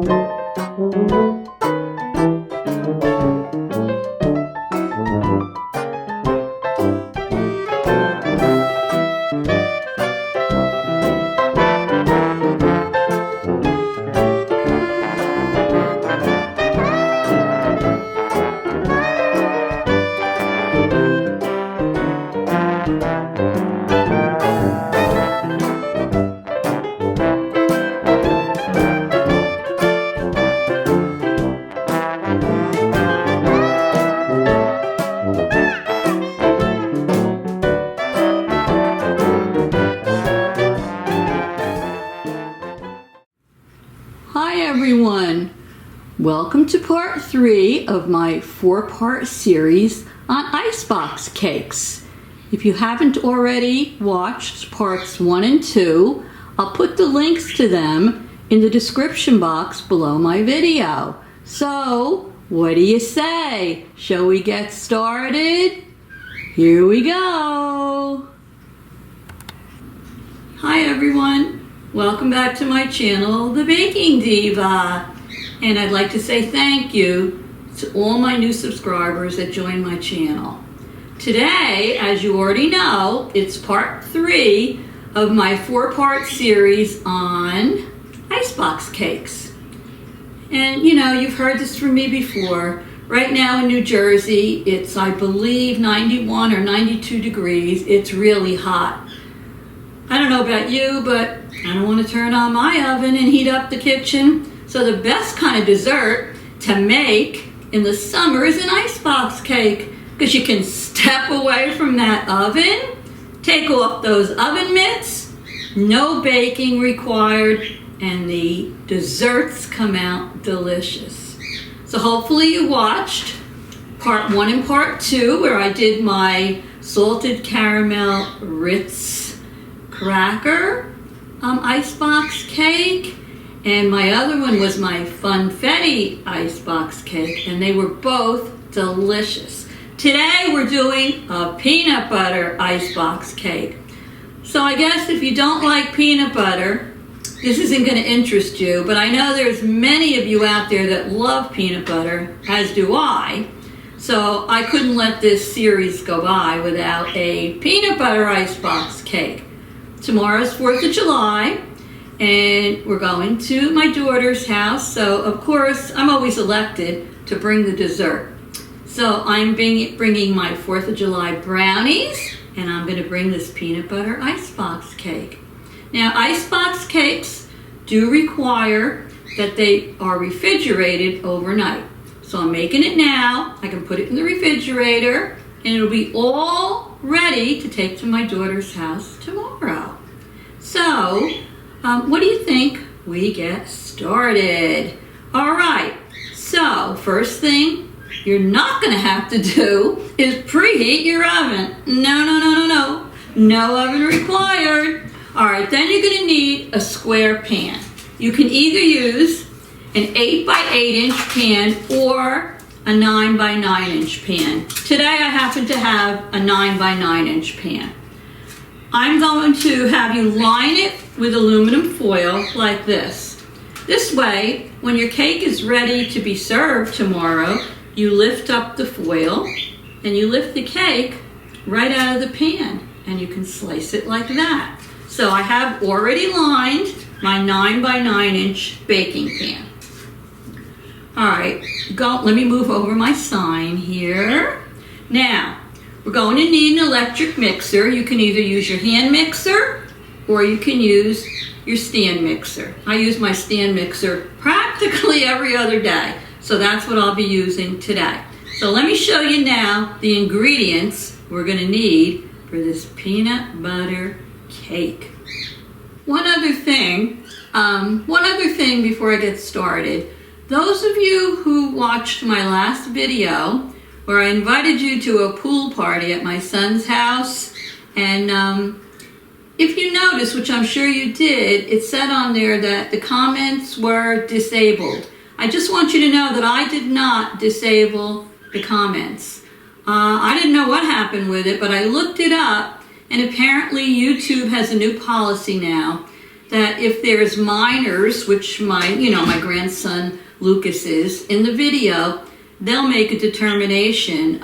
Hi everyone! Welcome to part 3 of my 4-part series on icebox cakes. If you haven't already watched parts 1 and 2, I'll put the links to them in the description box below my video. So, what do you say? Shall we get started? Here we go! Hi everyone! Welcome back to my channel, The Baking Diva. And I'd like to say thank you to all my new subscribers that joined my channel. Today, as you already know, it's part 3 of my 4-part series on icebox cakes. And you know, you've heard this from me before. Right now in New Jersey, it's I believe 91 or 92 degrees. It's really hot. I don't know about you, but I don't want to turn on my oven and heat up the kitchen. So the best kind of dessert to make in the summer is an icebox cake, because you can step away from that oven, take off those oven mitts, no baking required, and the desserts come out delicious. So hopefully you watched part 1 and part 2 where I did my salted caramel Ritz cracker icebox cake, and my other one was my funfetti icebox cake, and they were both delicious. Today we're doing a peanut butter icebox cake. So I guess if you don't like peanut butter, this isn't going to interest you, but I know there's many of you out there that love peanut butter, as do I. So I couldn't let this series go by without a peanut butter icebox cake. Tomorrow's 4th of July, and we're going to my daughter's house, so of course I'm always elected to bring the dessert. So I'm bringing my 4th of July brownies, and I'm going to bring this peanut butter icebox cake. Now, icebox cakes do require that they are refrigerated overnight. So I'm making it now. I can put it in the refrigerator, and it'll be all ready to take to my daughter's house tomorrow. So, what do you think we get started? All right, so first thing you're not going to have to do is preheat your oven. No oven required. All right, then you're going to need a square pan. You can either use an 8 by 8 inch pan or a 9 by 9 inch pan. Today I happen to have a 9 by 9 inch pan. I'm going to have you line it with aluminum foil like this. This way, when your cake is ready to be served tomorrow, you lift up the foil and you lift the cake right out of the pan, and you can slice it like that. So I have already lined my 9 by 9 inch baking pan. All right, let me move over my sign here. Now, we're going to need an electric mixer. You can either use your hand mixer or you can use your stand mixer. I use my stand mixer practically every other day, so that's what I'll be using today. So let me show you now the ingredients we're going to need for this peanut butter cake. One other thing before I get started. Those of you who watched my last video where I invited you to a pool party at my son's house, and if you noticed, which I'm sure you did, it said on there that the comments were disabled. I just want you to know that I did not disable the comments. I didn't know what happened with it, but I looked it up, and apparently YouTube has a new policy now that if there's minors, which my grandson Lucas is, in the video, they'll make a determination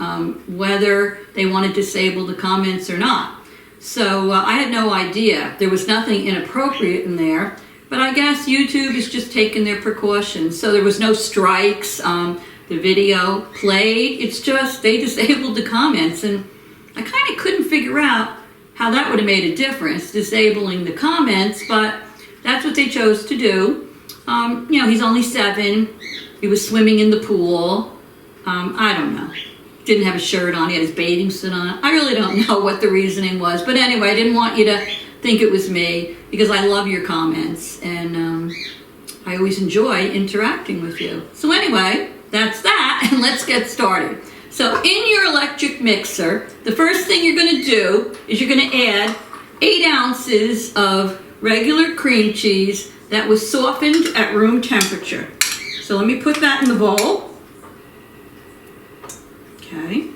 whether they want to disable the comments or not. So I had no idea. There was nothing inappropriate in there, but I guess YouTube is just taking their precautions. So there was no strikes. The video played. It's just they disabled the comments, and I kind of couldn't figure out how that would have made a difference, disabling the comments, but that's what they chose to do. He's only 7. He was swimming in the pool. I don't know. Didn't have a shirt on. He had his bathing suit on. I really don't know what the reasoning was. But anyway, I didn't want you to think it was me because I love your comments, and I always enjoy interacting with you. So anyway, that's that, and let's get started. So in your electric mixer, the first thing you're going to do is you're going to add 8 ounces of regular cream cheese that was softened at room temperature. So let me put that in the bowl. Okay.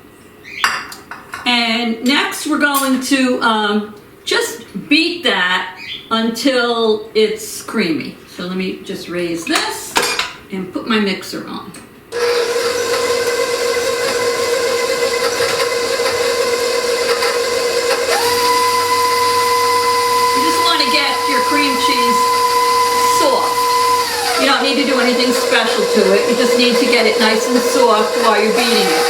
And next we're going to just beat that until it's creamy. So let me just raise this and put my mixer on. Cream cheese soft. You don't need to do anything special to it. You just need to get it nice and soft while you're beating it.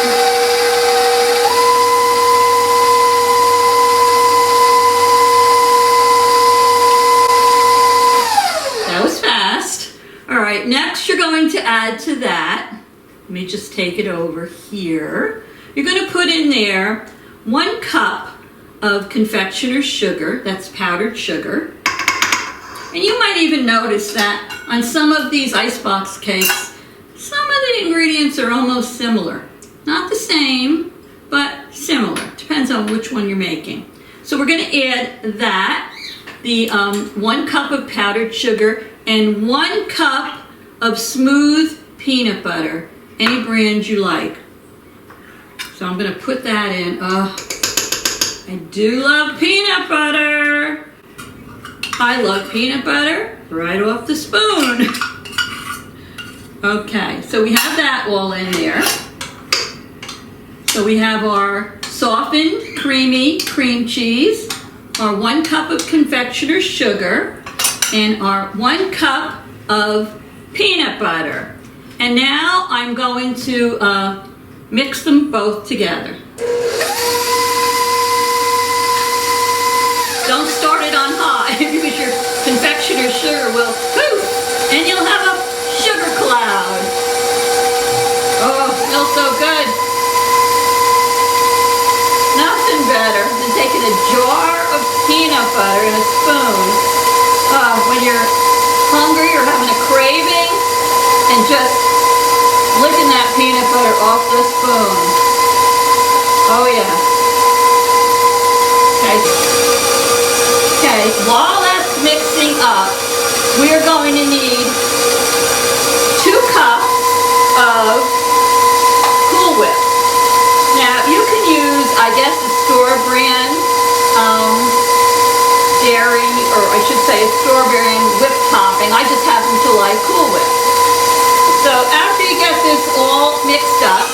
That was fast. All right, next you're going to add to that, let me just take it over here. You're going to put in there 1 cup of confectioner's sugar, that's powdered sugar. And you might even notice that on some of these icebox cakes, some of the ingredients are almost similar. Not the same, but similar. Depends on which one you're making. So we're going to add that, the 1 cup of powdered sugar, and 1 cup of smooth peanut butter, any brand you like. So I'm going to put that in. Oh, I do love peanut butter. I love peanut butter right off the spoon. Okay, so we have that all in there. So we have our softened, creamy cream cheese, our 1 cup of confectioner's sugar, and our 1 cup of peanut butter. And now I'm going to mix them both together. Don't start it on high because your confectioner's sugar will poof, and you'll have a sugar cloud. Oh, smells so good. Nothing better than taking a jar of peanut butter and a spoon when you're hungry or having a craving, and just licking that peanut butter off the spoon. Oh yeah. Okay, while that's mixing up, we are going to need 2 cups of Cool Whip. Now, you can use, I guess, a store brand dairy, or I should say a store brand whip topping. I just happen to like Cool Whip. So after you get this all mixed up,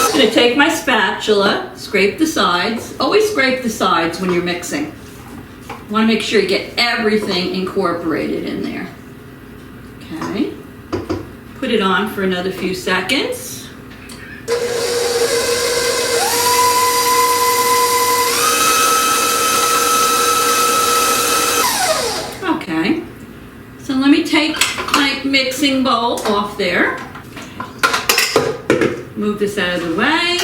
I'm going to take my spatula, scrape the sides. Always scrape the sides when you're mixing. You want to make sure you get everything incorporated in there. Okay. Put it on for another few seconds. Okay. So let me take my mixing bowl off there. Move this out of the way,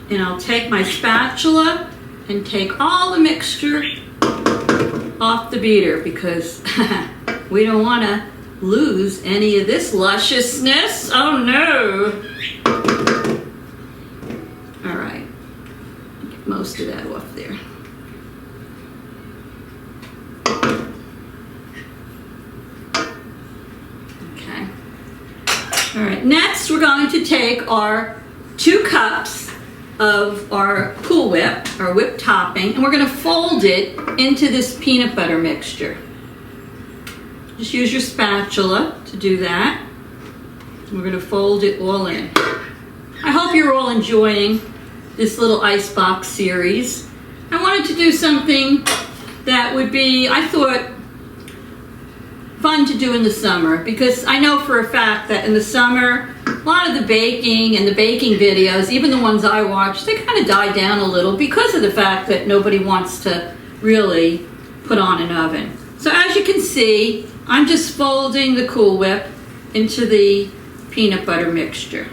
and I'll take my spatula and take all the mixture off the beater because we don't want to lose any of this lusciousness. Oh no! All right, get most of that off there. All right, next we're going to take our 2 cups of our Cool Whip, our whipped topping, and we're going to fold it into this peanut butter mixture. Just use your spatula to do that. We're going to fold it all in. I hope you're all enjoying this little icebox series. I wanted to do something that would be, I thought, fun to do in the summer, because I know for a fact that in the summer, a lot of the baking and the baking videos, even the ones I watch, they kind of die down a little because of the fact that nobody wants to really put on an oven. So as you can see, I'm just folding the Cool Whip into the peanut butter mixture.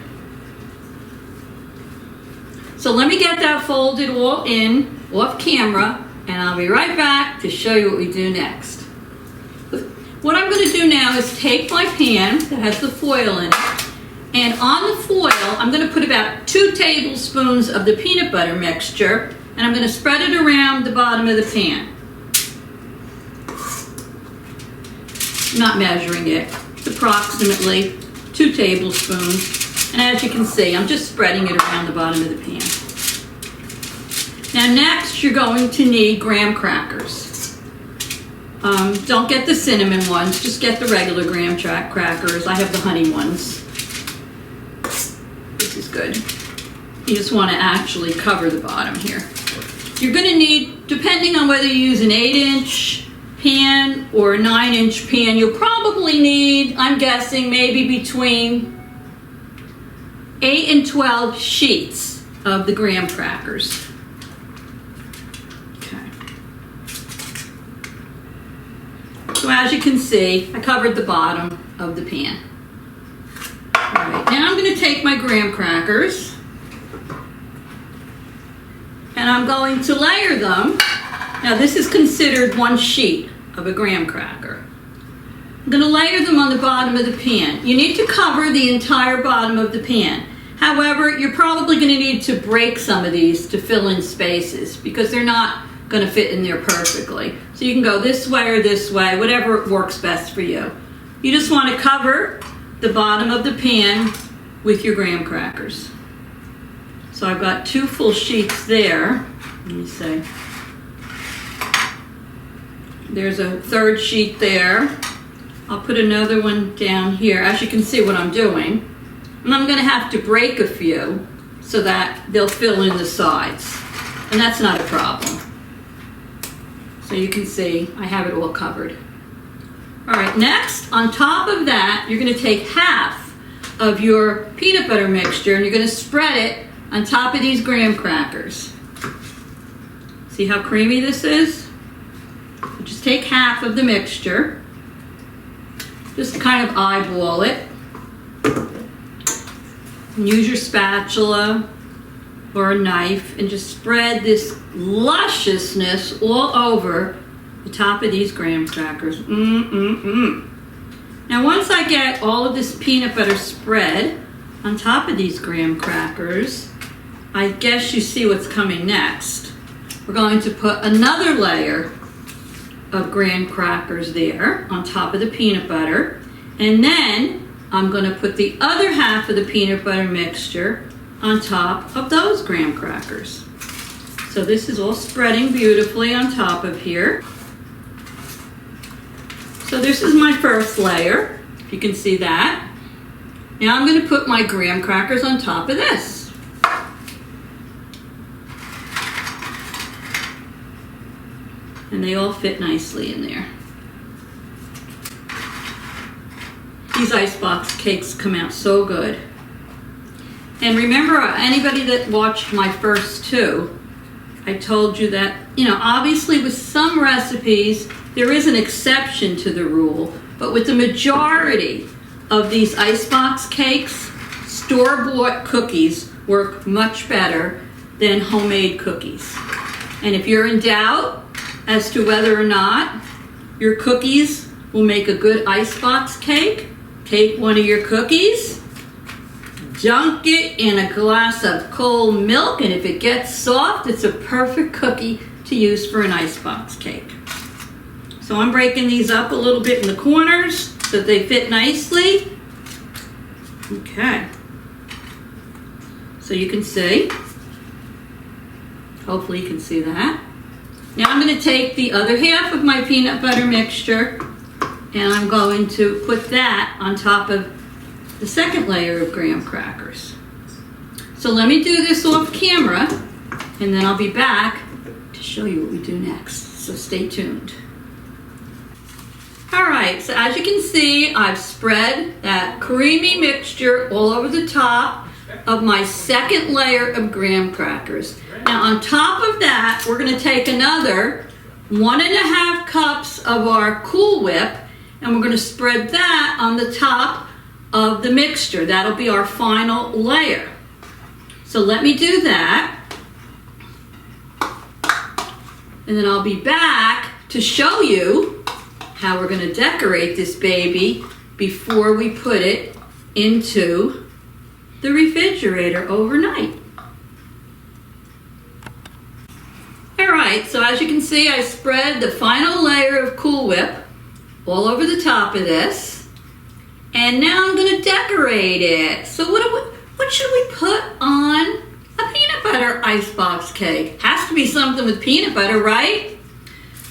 So let me get that folded all in off camera, and I'll be right back to show you what we do next. What I'm going to do now is take my pan that has the foil in it, and on the foil I'm going to put about 2 tablespoons of the peanut butter mixture, and I'm going to spread it around the bottom of the pan. I'm not measuring it. It's approximately 2 tablespoons, and as you can see, I'm just spreading it around the bottom of the pan. Now next, you're going to need graham crackers. Don't get the cinnamon ones, just get the regular graham crackers. I have the honey ones. This is good. You just want to actually cover the bottom here. You're going to need, depending on whether you use an 8-inch pan or a 9-inch pan, you'll probably need, I'm guessing, maybe between 8 and 12 sheets of the graham crackers. So as you can see, I covered the bottom of the pan. All right, now I'm going to take my graham crackers and I'm going to layer them. Now this is considered 1 sheet of a graham cracker. I'm going to layer them on the bottom of the pan. You need to cover the entire bottom of the pan. However, you're probably going to need to break some of these to fill in spaces because they're not going to fit in there perfectly. So you can go this way or this way, whatever works best for you. You just want to cover the bottom of the pan with your graham crackers. So I've got 2 full sheets there. Let me see. There's a 3rd sheet there. I'll put another one down here. As you can see what I'm doing. And I'm going to have to break a few so that they'll fill in the sides. And that's not a problem. So you can see I have it all covered. All right, next, on top of that, you're going to take half of your peanut butter mixture and you're going to spread it on top of these graham crackers. See how creamy this is? Just take half of the mixture. Just kind of eyeball it. And use your spatula or a knife and just spread this lusciousness all over the top of these graham crackers. Now once I get all of this peanut butter spread on top of these graham crackers, I guess you see what's coming next. We're going to put another layer of graham crackers there on top of the peanut butter, and then I'm going to put the other half of the peanut butter mixture on top of those graham crackers. So this is all spreading beautifully on top of here. So this is my first layer, if you can see that. Now I'm going to put my graham crackers on top of this. And they all fit nicely in there. These icebox cakes come out so good. And remember, anybody that watched my first 2, I told you that, obviously with some recipes, there is an exception to the rule, but with the majority of these icebox cakes, store-bought cookies work much better than homemade cookies. And if you're in doubt as to whether or not your cookies will make a good icebox cake, take one of your cookies, dunk it in a glass of cold milk, and if it gets soft, it's a perfect cookie to use for an icebox cake. So I'm breaking these up a little bit in the corners so that they fit nicely. Okay. So you can see Hopefully you can see that. Now I'm going to take the other half of my peanut butter mixture and I'm going to put that on top of the second layer of graham crackers. So let me do this off camera and then I'll be back to show you what we do next. So stay tuned. Alright, so as you can see, I've spread that creamy mixture all over the top of my second layer of graham crackers. Now on top of that, we're going to take another 1.5 cups of our Cool Whip and we're going to spread that on the top of the mixture. That'll be our final layer. So let me do that. And then I'll be back to show you how we're going to decorate this baby before we put it into the refrigerator overnight. Alright, so as you can see, I spread the final layer of Cool Whip all over the top of this. And now I'm going to decorate it. So what should we put on a peanut butter icebox cake? Has to be something with peanut butter, right?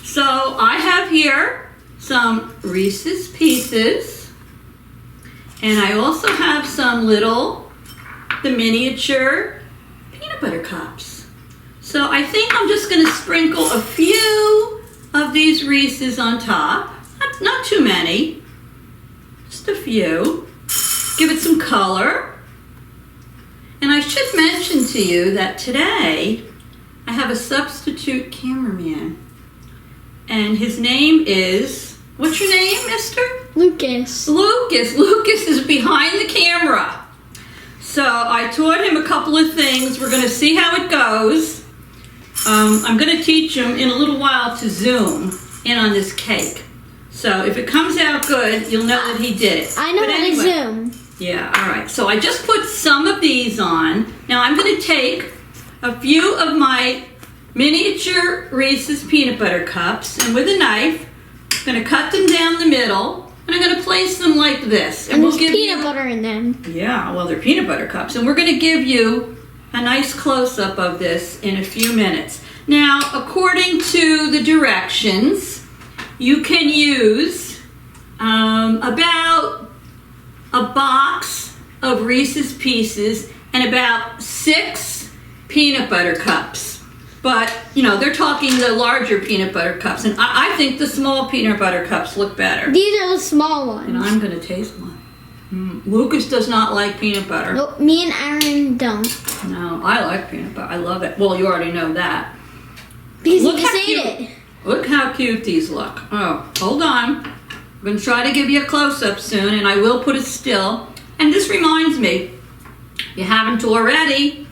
So I have here some Reese's Pieces, and I also have some the miniature peanut butter cups. So I think I'm just going to sprinkle a few of these Reese's on top, not too many, just a few, give it some color. And I should mention to you that today I have a substitute cameraman, and his name is, what's your name, mister? Lucas. Lucas is behind the camera. So I taught him a couple of things. We're going to see how it goes. I'm going to teach him in a little while to zoom in on this cake. So if it comes out good, you'll know that he did it. I know how to zoom. Yeah, all right. So I just put some of these on. Now I'm going to take a few of my miniature Reese's peanut butter cups, and with a knife, I'm going to cut them down the middle, and I'm going to place them like this. And there's peanut butter in them. Yeah, well, they're peanut butter cups. And we're going to give you a nice close-up of this in a few minutes. Now, according to the directions, you can use about a box of Reese's Pieces and about 6 peanut butter cups. But, you know, they're talking the larger peanut butter cups. And I think the small peanut butter cups look better. These are the small ones. And I'm going to taste one. Lucas does not like peanut butter. Nope, me and Aaron don't. No, I like peanut butter. I love it. Well, you already know that. Because you just ate it. Look how cute these look. Oh, hold on. I'm going to try to give you a close-up soon, and I will put it still. And this reminds me, if you haven't already,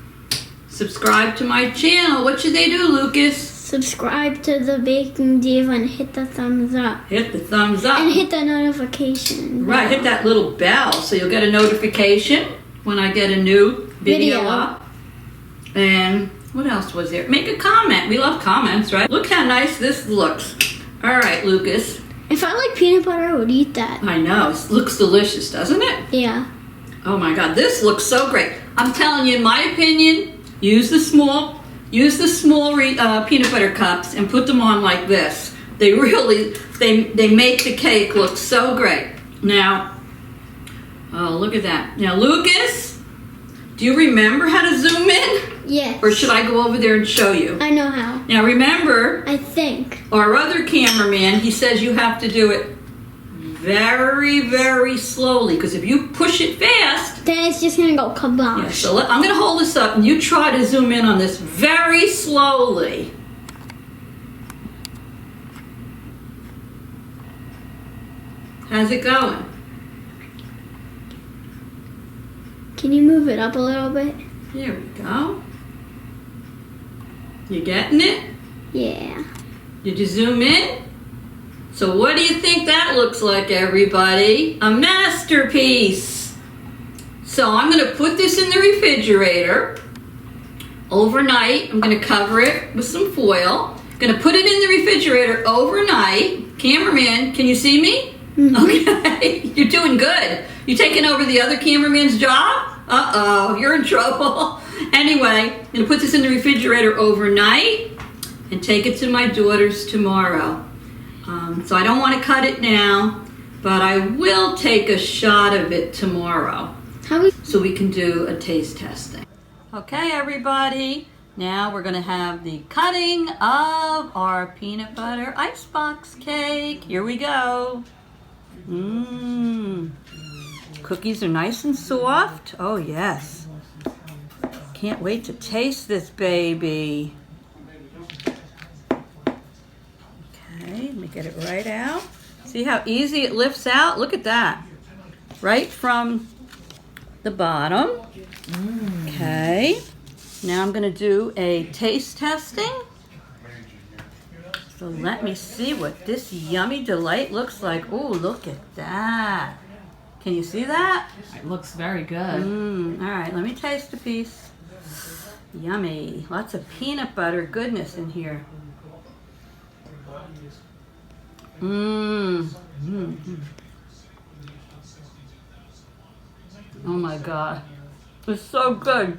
subscribe to my channel. What should they do, Lucas? Subscribe to the Baking Diva and hit the thumbs up. Hit the thumbs up. And hit the notification bell. Right, hit that little bell so you'll get a notification when I get a new video up. And what else was there? Make a comment. We love comments, right? Look how nice this looks. All right, Lucas. If I like peanut butter, I would eat that. I know. It looks delicious, doesn't it? Yeah. Oh my God, this looks so great. I'm telling you, in my opinion, use the small peanut butter cups and put them on like this. They really, they make the cake look so great. Now, oh, look at that. Now, Lucas, do you remember how to zoom in? Yes. Or should I go over there and show you? I know how. Now, remember, I think our other cameraman, he says you have to do it very, very slowly, because if you push it fast, then it's just gonna go kabosh. yeah, so I'm going to hold this up and you try to zoom in on this very slowly. How's it going? Can you move it up a little bit? There we go. You getting it? Yeah. Did you zoom in? So what do you think that looks like, everybody? A masterpiece. So I'm going to put this in the refrigerator overnight. I'm going to cover it with some foil. I'm going to put it in the refrigerator overnight. Cameraman, can you see me? Mm-hmm. Okay, you're doing good. You taking over the other cameraman's job? Uh-oh, you're in trouble. Anyway, I'm gonna put this in the refrigerator overnight and take it to my daughter's tomorrow. So I don't want to cut it now, but I will take a shot of it tomorrow so we can do a taste testing. Okay, everybody. Now we're going to have the cutting of our peanut butter icebox cake. Here we go. Cookies are nice and soft. Oh, yes. Can't wait to taste this baby. Okay, let me get it right out. See how easy it lifts out? Look at that. Right from the bottom. Okay. Now I'm going to do a taste testing. So let me see what this yummy delight looks like. Oh, look at that. Can you see that? It looks very good. All right, let me taste a piece. Yummy. Lots of peanut butter goodness in here. Oh my God. It's so good.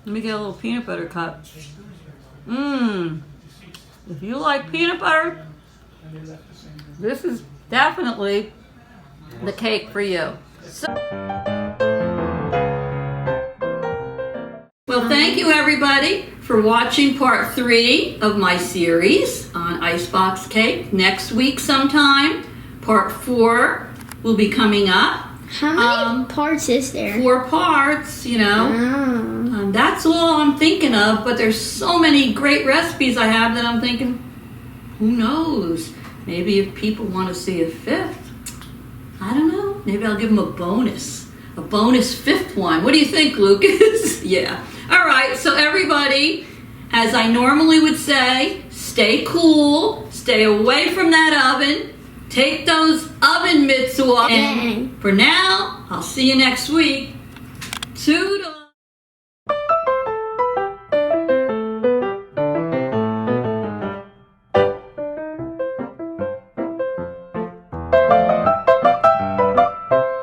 Let me get a little peanut butter cup. If you like peanut butter, this is definitely the cake for you. Well, thank you everybody for watching part 3 of my series on icebox cake. Next week sometime, part 4 will be coming up. How many parts is there? 4 parts, you know. That's all I'm thinking of, but there's so many great recipes I have that I'm thinking, who knows? Maybe if people want to see a 5th, I don't know. Maybe I'll give them a bonus 5th one. What do you think, Lucas? Yeah. All right, so everybody, as I normally would say, stay cool, stay away from that oven, take those oven mitts off, and for now, I'll see you next week. Toodles!